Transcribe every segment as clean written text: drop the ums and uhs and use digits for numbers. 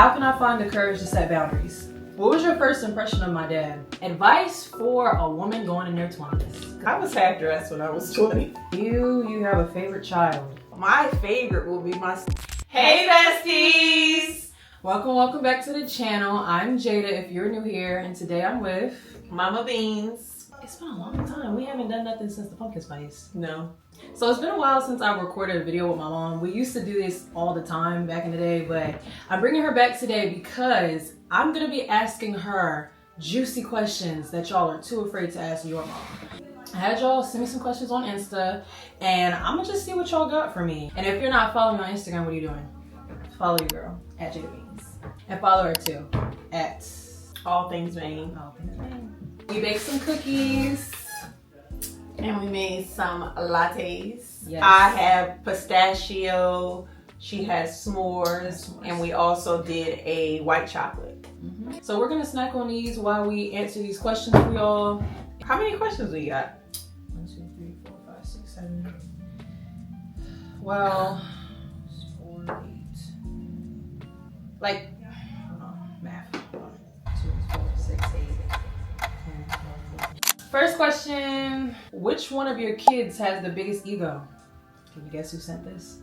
How can I find the courage to set boundaries? What was your first impression of my dad? Advice for a woman going in their 20s. I was half dressed when I was 20. You have a favorite child. My favorite will be my... Hey besties! Welcome back to the channel. I'm Jada if you're new here, and today I'm with Mama Beans. It's been a long time. We haven't done nothing since the pumpkin spice. No. So it's been a while since I recorded a video with my mom. We used to do this all the time back in the day, but I'm bringing her back today because I'm gonna be asking her juicy questions that y'all are too afraid to ask your mom. I had y'all send me some questions on Insta, and I'm gonna just see what y'all got for me. And if you're not following me on Instagram, what are you doing? Follow your girl at Jada Beans, and follow her too at All Things Maine. All Things Maine. We baked some cookies. And we made some lattes. Yes. I have pistachio. She has s'mores. And we also did a white chocolate. Mm-hmm. So we're gonna snack on these while we answer these questions for y'all. How many questions we got? 1, 2, 3, 4, 5, 6, 7. Well, 4, 8. Like, hold on, math. 1, 2, 4, 6, 8. 10, 12, 14. First question, which one of your kids has the biggest ego? Can you guess who sent this?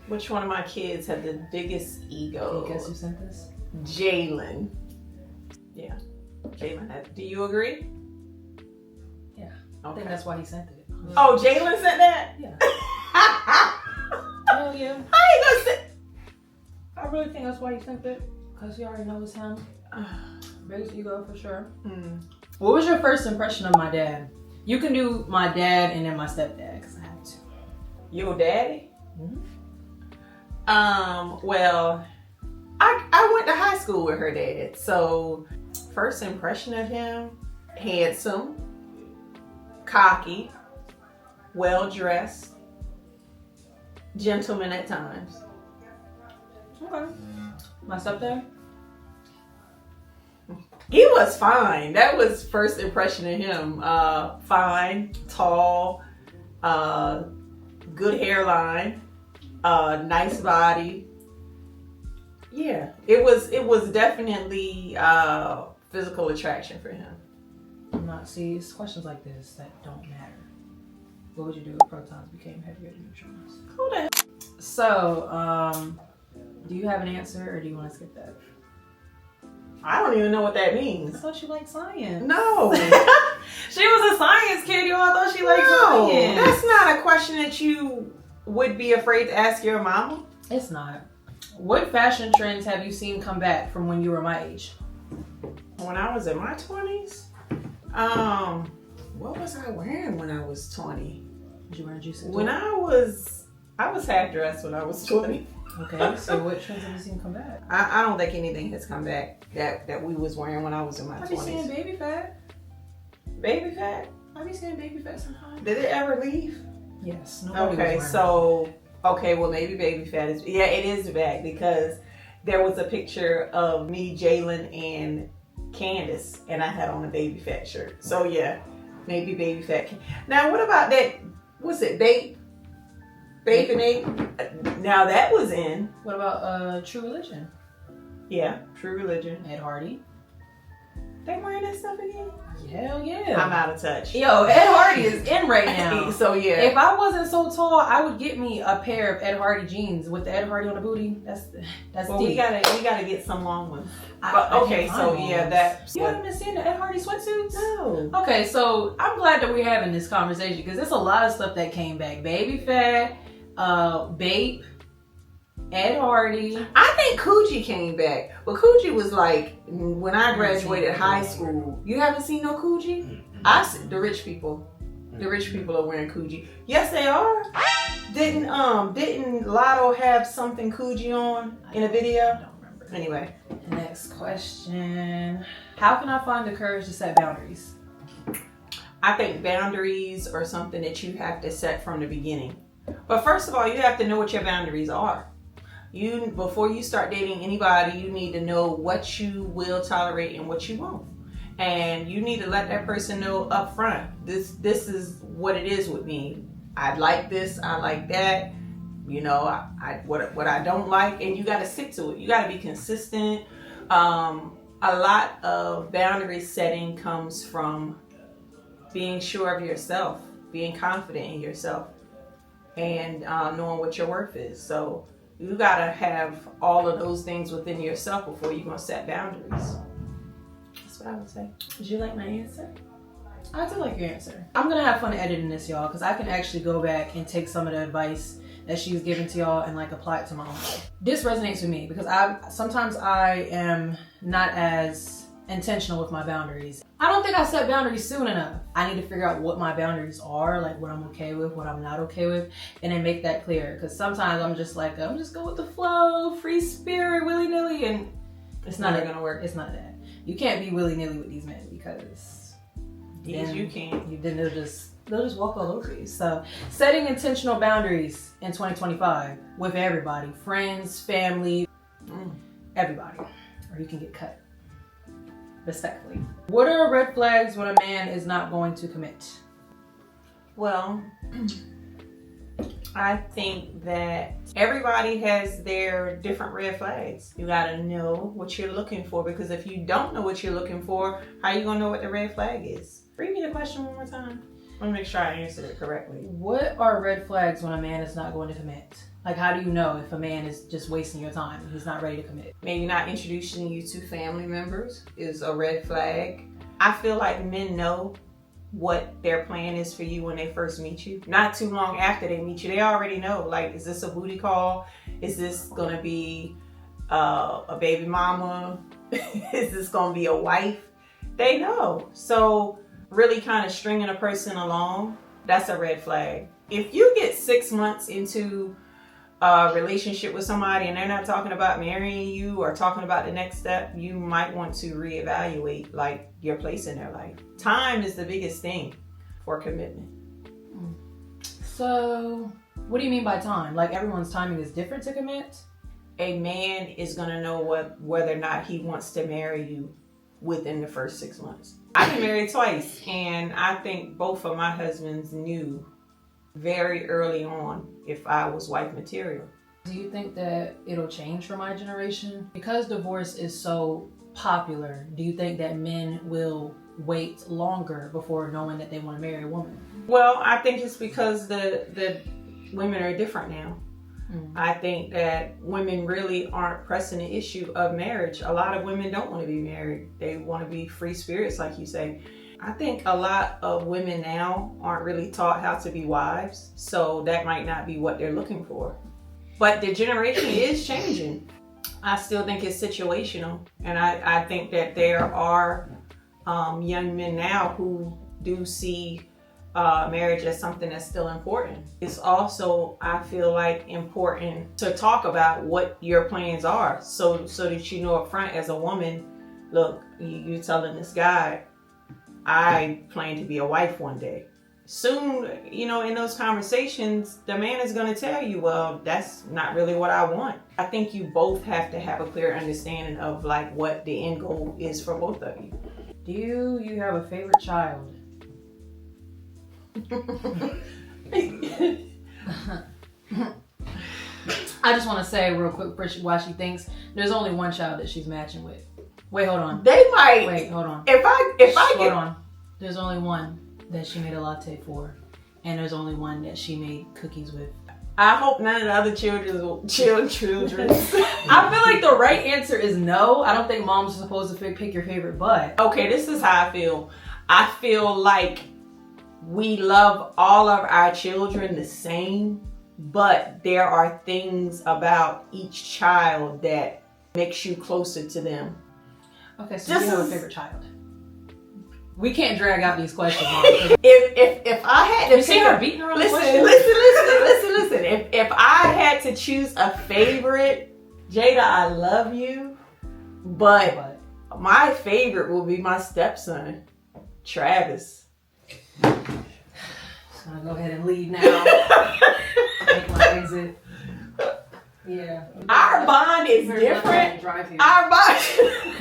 Which one of my kids had the biggest ego? Can you guess who sent this? Jalen. Yeah, Jalen had. Do you agree? Yeah. Okay. I think that's why he sent it. Oh, Jalen sent that? Yeah. Hell yeah. How you gonna say? I really think that's why he sent it. Because he already knows him. Biggest ego for sure. What was your first impression of my dad? You can do my dad and then my stepdad, because I have to. Your daddy? Mm-hmm. Well, I went to high school with her dad. So, first impression of him, handsome, cocky, well-dressed, gentleman at times. Okay. My stepdad? He was fine. That was first impression of him. Fine, tall, good hairline, nice body. Yeah, it was definitely physical attraction for him. I'm not, see, it's questions like this that don't matter. What would you do if protons became heavier than neutrons? Who the hell? So, do you have an answer or do you want to skip that? I don't even know what that I means. thought she liked science. No. She was a science kid, y'all. I thought she liked No, science. that's not a question that you would be afraid to ask your mama. It's not. What fashion trends have you seen come back from when you were my age? When I was in my 20s, what was I wearing when I was 20? Did you wear juicy? When I was half dressed when I was 20. Okay, so what trends have you seen come back? I don't think anything has come back that we was wearing when I was in my 20s. I be seeing baby fat. Baby fat? I be seeing baby fat sometimes. Did it ever leave? Yes. Okay, so well maybe baby fat is it is back because there was a picture of me, Jalen, and Candace, and I had on a baby fat shirt. So yeah, maybe baby fat. Now what about that? What's it? Bacon egg? Now that was in. What about True Religion? Yeah, True Religion. Ed Hardy. They wearing that stuff again? Hell yeah. I'm out of touch. Yo, Ed Hardy is in right now. So yeah. If I wasn't so tall, I would get me a pair of Ed Hardy jeans with the Ed Hardy on the booty. That's well, deep. we gotta get some long ones. I Okay, can't so find yeah, ones. that. You haven't been seeing the Ed Hardy sweatsuits? No. Okay, so I'm glad that we're having this conversation because there's a lot of stuff that came back. Baby fat, Bape, Ed Hardy. I think Coochie came back, but Coochie was like when I graduated high school. You haven't seen no Coochie? I see the rich people. The rich people are wearing Coochie. Yes, they are. Didn't Lotto have something Coochie on in a video? I don't remember. Anyway, Next question. How can I find the courage to set boundaries? I think boundaries are something that you have to set from the beginning. But first of all, you have to know what your boundaries are. Before you start dating anybody, you need to know what you will tolerate and what you won't. And you need to let that person know up front, this is what it is with me. I like this, I like that. You know, what I don't like, and you got to stick to it. You got to be consistent. A lot of boundary setting comes from being sure of yourself, being confident in yourself, and knowing what your worth is. So you got to have all of those things within yourself before you're going to set boundaries. That's what I would say. Did you like my answer? I do like your answer. I'm going to have fun editing this, y'all, because I can actually go back and take some of the advice that she's given to y'all and like apply it to my own life. This resonates with me because sometimes I am not as intentional with my boundaries. I don't think I set boundaries soon enough. I need to figure out what my boundaries are, like what I'm okay with, what I'm not okay with, and then make that clear. Because sometimes I'm just like, I'm just go with the flow, free spirit, willy-nilly, and it's not gonna work. It's not that. You can't be willy-nilly with these men because yes, you can. Then they'll just walk all over you. So setting intentional boundaries in 2025 with everybody, friends, family, everybody, or you can get cut. Respectfully. What are red flags when a man is not going to commit? Well, I think that everybody has their different red flags. You gotta know what you're looking for, because if you don't know what you're looking for, how are you gonna know what the red flag is? Read me the question one more time. I want to make sure I answered it correctly. What are red flags when a man is not going to commit? Like, how do you know if a man is just wasting your time and he's not ready to commit? Maybe not introducing you to family members is a red flag. I feel like men know what their plan is for you when they first meet you. Not too long after they meet you, they already know. Like, is this a booty call? Is this gonna be a baby mama? Is this gonna be a wife? They know. So really kind of stringing a person along, that's a red flag. If you get 6 months into a relationship with somebody and they're not talking about marrying you or talking about the next step, you might want to reevaluate like your place in their life. Time is the biggest thing for commitment. So what do you mean by time? Like, everyone's timing is different to commit? A man is gonna know whether or not he wants to marry you within the first 6 months. I've been married twice, and I think both of my husbands knew very early on if I was wife material. Do you think that it'll change for my generation? Because divorce is so popular, do you think that men will wait longer before knowing that they want to marry a woman? Well, I think it's because the women are different now. I think that women really aren't pressing the issue of marriage. A lot of women don't want to be married. They want to be free spirits, like you say. I think a lot of women now aren't really taught how to be wives, so that might not be what they're looking for. But the generation is changing. I still think it's situational, and I think that there are young men now who do see marriage as something that's still important. It's also, I feel like, important to talk about what your plans are, so that you know up front as a woman, look, you're telling this guy, I plan to be a wife one day. Soon, you know, in those conversations, the man is going to tell you, well, that's not really what I want. I think you both have to have a clear understanding of like what the end goal is for both of you. Do you have a favorite child? I just want to say real quick while she thinks, there's only one child that she's matching with. Wait, hold on. They might. Wait, hold on. If I hold on. There's only one that she made a latte for, and there's only one that she made cookies with. I hope none of the other children. I feel like the right answer is no. I don't think moms are supposed to pick your favorite butt. Okay, this is how I feel. I feel like we love all of our children the same, but there are things about each child that makes you closer to them. Okay, so you have a favorite child. We can't drag out these questions, Mom. If I had to see her beating her on the listen. If I had to choose a favorite, Jada, I love you, but my favorite will be my stepson, Travis. So I'm gonna go ahead and leave now. Make my exit. Yeah. Our bond is different. Our bond.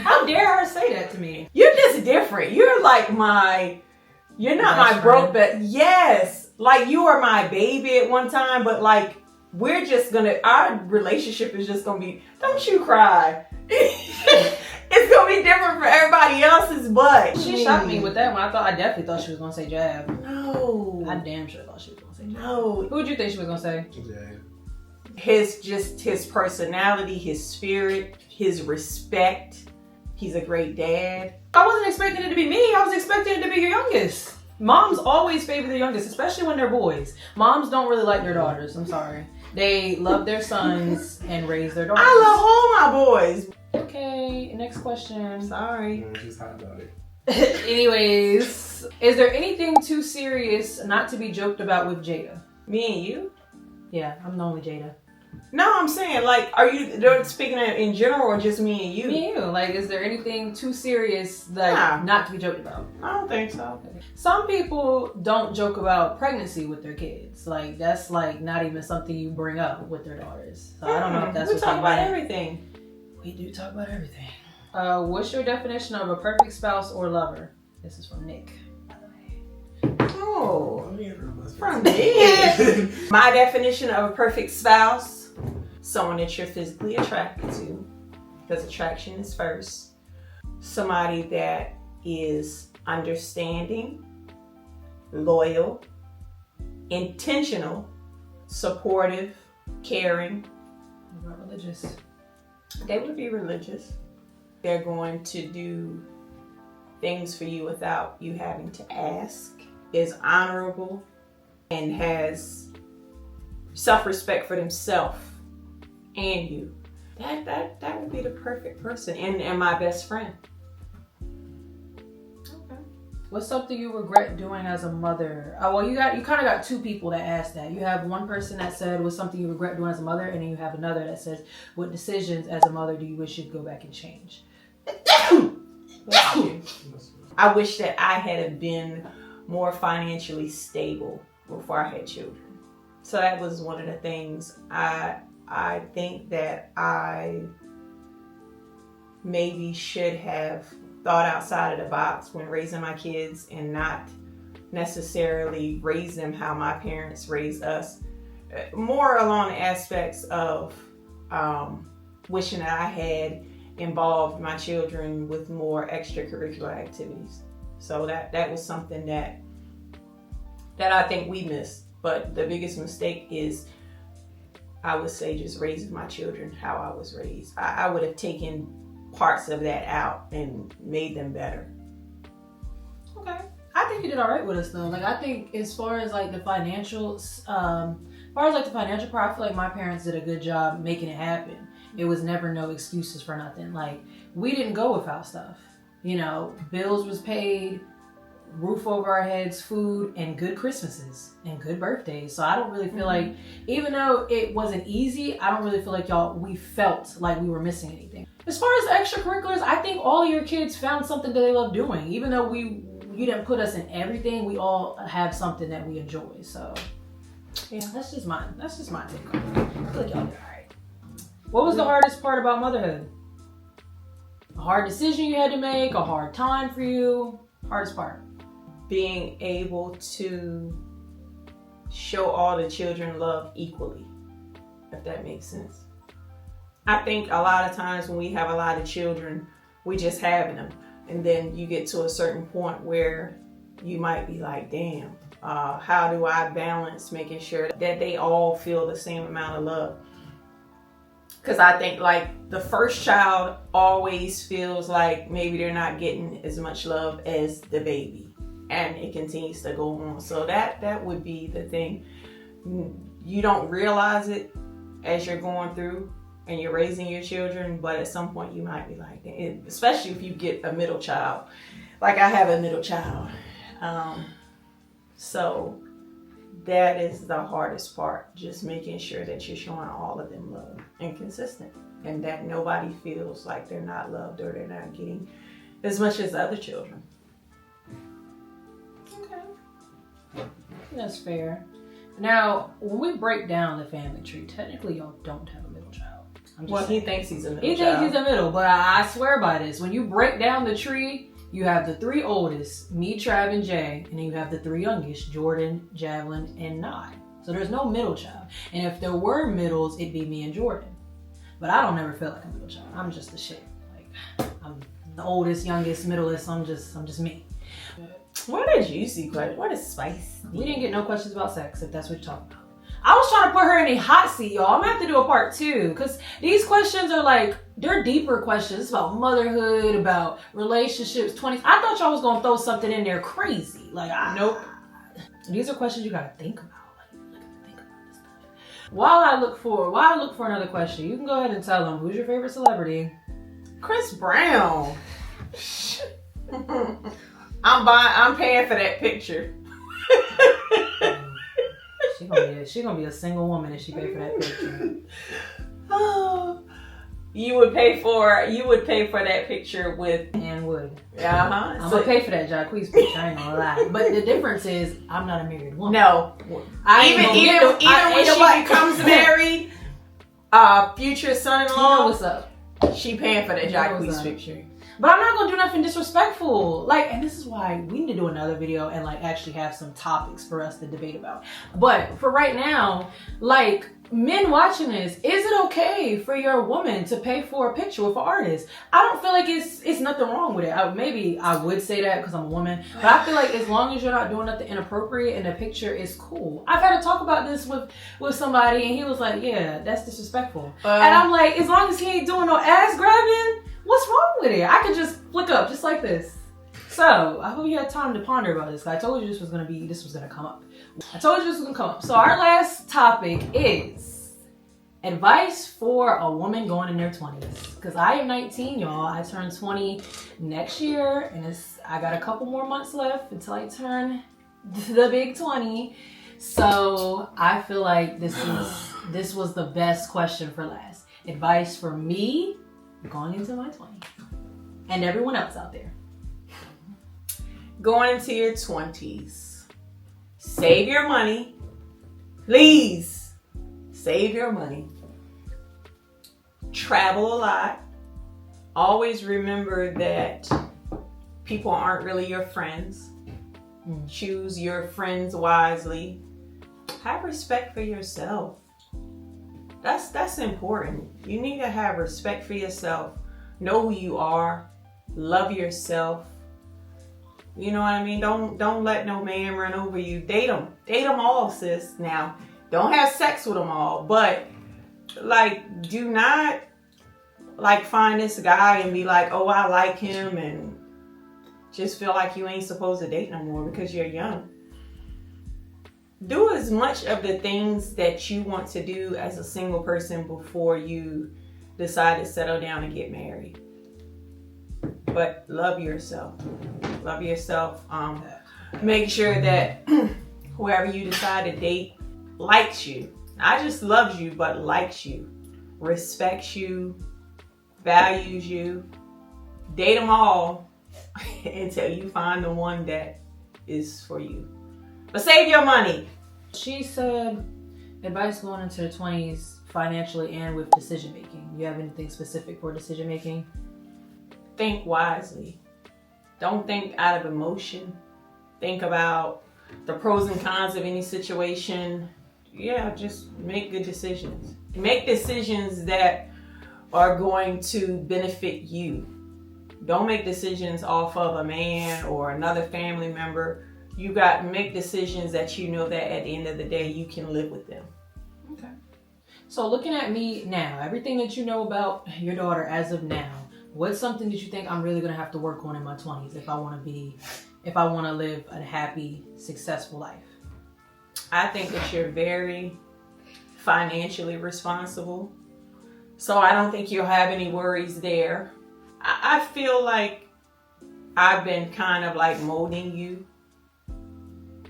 How dare her say that to me? You're just different. You're like you're not my broke, but yes, like you were my baby at one time, but like we're just gonna, our relationship is just gonna be, don't you cry. It's gonna be different for everybody else's, but She shocked me with that one. I definitely thought she was gonna say jab. No. I damn sure thought she was gonna say jab. No. Who would you think she was gonna say? His personality, his spirit, his respect. He's a great dad. I wasn't expecting it to be me. I was expecting it to be your youngest. Moms always favor the youngest, especially when they're boys. Moms don't really like their daughters. I'm sorry. They love their sons and raise their daughters. I love all my boys. Okay, next question. Sorry. She's hot about it. Anyways, is there anything too serious not to be joked about with Jada? Me and you? Yeah, I'm the only Jada. No, I'm saying, like, are you speaking in general or just me and you? Me and you. Like, is there anything too serious like Nah. not to be joked about? I don't think so. Some people don't joke about pregnancy with their kids. Like, that's like not even something you bring up with their daughters. So I don't know if that's we what talk they about meant. everything. We do talk about everything. What's your definition of a perfect spouse or lover? This is from Nick. Oh, from me. My definition of a perfect spouse: someone that you're physically attracted to, because attraction is first. Somebody that is understanding, loyal, intentional, supportive, caring. What about religious? They would be religious. They're going to do things for you without you having to ask, is honorable, and has self-respect for themselves and you. That would be the perfect person, and my best friend. Okay. What's something you regret doing as a mother? Well, you kind of got two people that asked that. You have one person that said what's something you regret doing as a mother, and then you have another that says what decisions as a mother do you wish you'd go back and change? I wish that I had been more financially stable before I had children. So that was one of the things I think that I maybe should have thought outside of the box when raising my kids, and not necessarily raise them how my parents raised us. More along the aspects of wishing that I had involved my children with more extracurricular activities. So that was something that I think we missed. But the biggest mistake is, I would say, just raising my children how I was raised. I would have taken parts of that out and made them better. Okay. I think you did all right with us though. Like, I think as far as like the financial, part, I feel like my parents did a good job making it happen. It was never no excuses for nothing. Like, we didn't go without stuff. You know, bills was paid, roof over our heads, food, and good Christmases and good birthdays. So I don't really feel like, even though it wasn't easy, I don't really feel like we felt like we were missing anything. As far as extracurriculars, I think all of your kids found something that they love doing. Even though you didn't put us in everything, we all have something that we enjoy. So yeah, that's just mine. That's just my take on it. I feel like y'all did all right. What was the hardest part about motherhood? A hard decision you had to make, a hard time for you? Hardest part? Being able to show all the children love equally, if that makes sense. I think a lot of times when we have a lot of children, we just have them. And then you get to a certain point where you might be like, damn, how do I balance making sure that they all feel the same amount of love? Because I think like the first child always feels like maybe they're not getting as much love as the baby. And it continues to go on. So that would be the thing. You don't realize it as you're going through and you're raising your children, but at some point you might be like, especially if you get a middle child. Like I have a middle child. So that is the hardest part, just making sure that you're showing all of them love and consistent, and that nobody feels like they're not loved or they're not getting as much as other children. Okay. That's fair. Now, when we break down the family tree, technically y'all don't have a middle child. Well, he thinks he's a middle He child. thinks he's a middle, but I swear by this. When you break down the tree, you have the three oldest, me, Trav, and Jay, and then you have the three youngest, Jordan, Javelin, and Nye. So there's no middle child. And if there were middles, it'd be me and Jordan. But I don't ever feel like a middle child. I'm just the shit. Like, I'm the oldest, youngest, middlest. I'm just me. What a juicy question. What a spice. We didn't get no questions about sex, if that's what you're talking about. I was trying to put her in a hot seat, y'all. I'm gonna have to do a part 2 because these questions are like, they're deeper questions. It's about motherhood, about relationships, 20s. I thought y'all was gonna throw something in there crazy. Like, nope. These are questions you gotta think about. Like, think about this stuff. While I look for another question, you can go ahead and tell them, who's your favorite celebrity? Chris Brown. I'm paying for that picture. She gonna be a single woman if she pay for that picture. Oh, you would pay for that picture with and would. I'm gonna pay for that Jacquees picture. I ain't gonna lie. But the difference is, I'm not a married woman. No, even when she becomes married, future son-in-law, you know what's up? She paying for that Jacquees picture. But I'm not gonna do nothing disrespectful. Like, and this is why we need to do another video and like actually have some topics for us to debate about. But for right now, like, men watching this, is it okay for your woman to pay for a picture with an artist? I don't feel like it's nothing wrong with it. Maybe I would say that because I'm a woman, but I feel like as long as you're not doing nothing inappropriate and the picture is cool. I've had to talk about this with somebody and he was like, yeah, that's disrespectful. And I'm like, as long as he ain't doing no ass grabbing, what's wrong with it? I could just flick up just like this. So I hope you had time to ponder about this. I told you this was gonna come up. So our last topic is advice for a woman going in their 20s. Because I am 19, y'all. I turn 20 next year, and I got a couple more months left until I turn the big 20. So I feel like this was the best question for last. Advice for me going into my 20s and everyone else out there. Going into your 20s, save your money. Please, save your money. Travel a lot. Always remember that people aren't really your friends. Choose your friends wisely. Have respect for yourself. That's important. You need to have respect for yourself. Know who you are. Love yourself. You know what I mean? Don't let no man run over you. Date them all, sis. Now, don't have sex with them all, but like, do not like find this guy and be like, oh, I like him, and just feel like you ain't supposed to date no more because you're young. Do as much of the things that you want to do as a single person before you decide to settle down and get married. But love yourself. Love yourself. Make sure that whoever you decide to date likes you. Not just loves you, but likes you, respects you, values you. Date them all until you find the one that is for you. But save your money. She said advice going into the 20s financially and with decision making. You have anything specific for decision making? Think wisely. Don't think out of emotion. Think about the pros and cons of any situation. Yeah, just make good decisions. Make decisions that are going to benefit you. Don't make decisions off of a man or another family member. You got to make decisions that you know that at the end of the day you can live with them. Okay. So looking at me now, everything that you know about your daughter as of now, what's something that you think I'm really going to have to work on in my 20s if I want to live a happy, successful life? I think that you're very financially responsible. So I don't think you'll have any worries there. I feel like I've been kind of like molding you,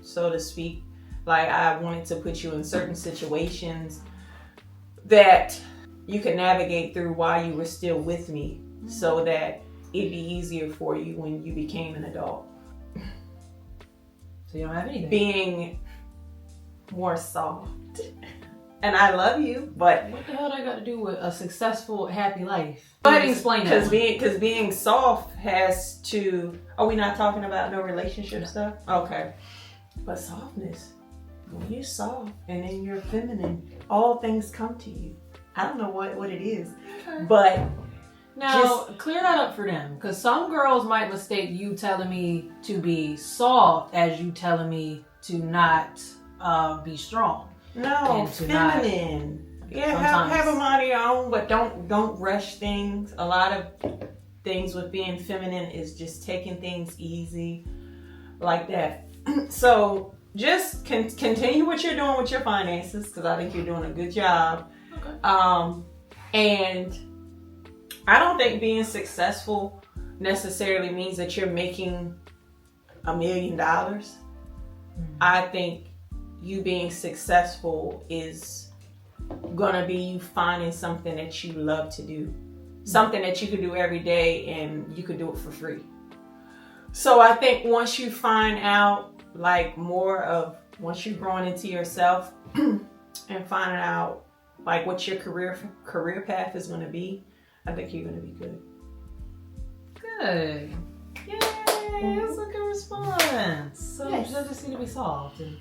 so to speak. Like, I wanted to put you in certain situations that you could navigate through while you were still with me, so that it'd be easier for you when you became an adult. So you don't have anything? Being more soft. And I love you, but what the hell do I got to do with a successful, happy life? Go ahead and explain that. Because being soft has to... Are we not talking about no relationship stuff? Okay. But softness. when you're soft and then you're feminine, all things come to you. I don't know what it is, but now clear that up for them, because some girls might mistake you telling me to be soft as you telling me to not be strong. No, feminine. Have a mind of your own, but don't rush things. A lot of things with being feminine is just taking things easy, like that. So just continue what you're doing with your finances, because I think you're doing a good job. Okay. And I don't think being successful necessarily means that you're making $1 million. I think you being successful is gonna be you finding something that you love to do, something that you can do every day, and you could do it for free. So I think once you find out like once you're growing into yourself and finding out like what your career path is gonna be, I think you're gonna be good. Good. Yay! That's a good response. So yes. You just need to be soft and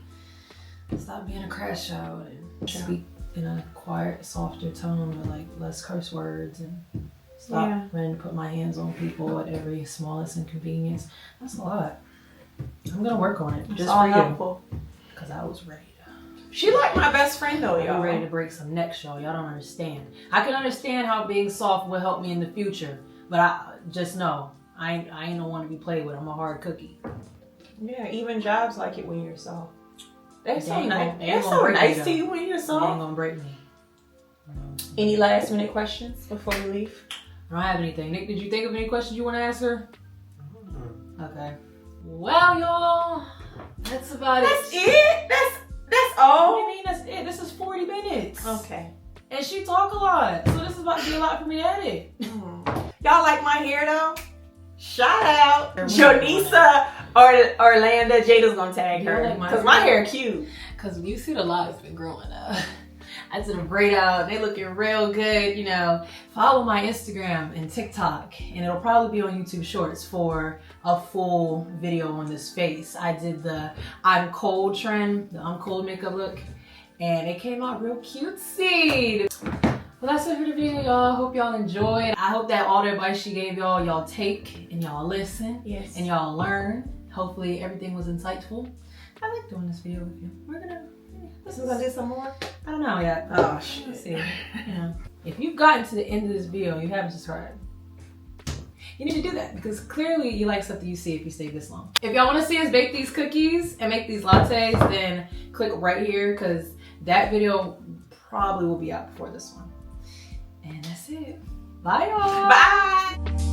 stop being a crash out and speak in a quiet, softer tone with like less curse words, and stop running to put my hands on people at every smallest inconvenience. That's a lot. I'm gonna work on it. It's just all for you. helpful. Because I was ready. She like my best friend though, y'all. I'm ready to break some necks, y'all. Y'all don't understand. I can understand how being soft will help me in the future, but I just know I ain't no one to be played with. I'm a hard cookie. Yeah, even jobs like it when you're soft. They're so nice. They They're so nice to you when you're soft. They ain't gonna break me. Any last minute questions before we leave? I don't have anything. Nick, did you think of any questions you want to ask her? Okay. Well, y'all, that's about That's it? That's all? What do you mean that's it? This is 40 minutes. Okay. And she talk a lot. So this is about to be a lot for me to edit. Y'all like my hair though? Shout out Jonisa or Orlando. Jada's gonna tag her. Because my hair cute. Because you see the lot has been growing up. I did a braid out. They looking real good, you know. Follow my Instagram and TikTok, and it'll probably be on YouTube Shorts for a full video on this face. I did the I'm cold trend, the I'm cold makeup look, and it came out real cutesy. Well, that's it for the video, y'all. Hope y'all enjoyed. I hope that all the advice she gave y'all take and y'all listen. Yes. And y'all learn. Hopefully everything was insightful. I like doing this video with you. We're gonna do some more? I don't know yet. Oh, shit. Let's see. You know, if you've gotten to the end of this video and you haven't subscribed, you need to do that, because clearly you like stuff that you see if you stay this long. If y'all want to see us bake these cookies and make these lattes, then click right here, because that video probably will be out before this one. And that's it. Bye, y'all. Bye.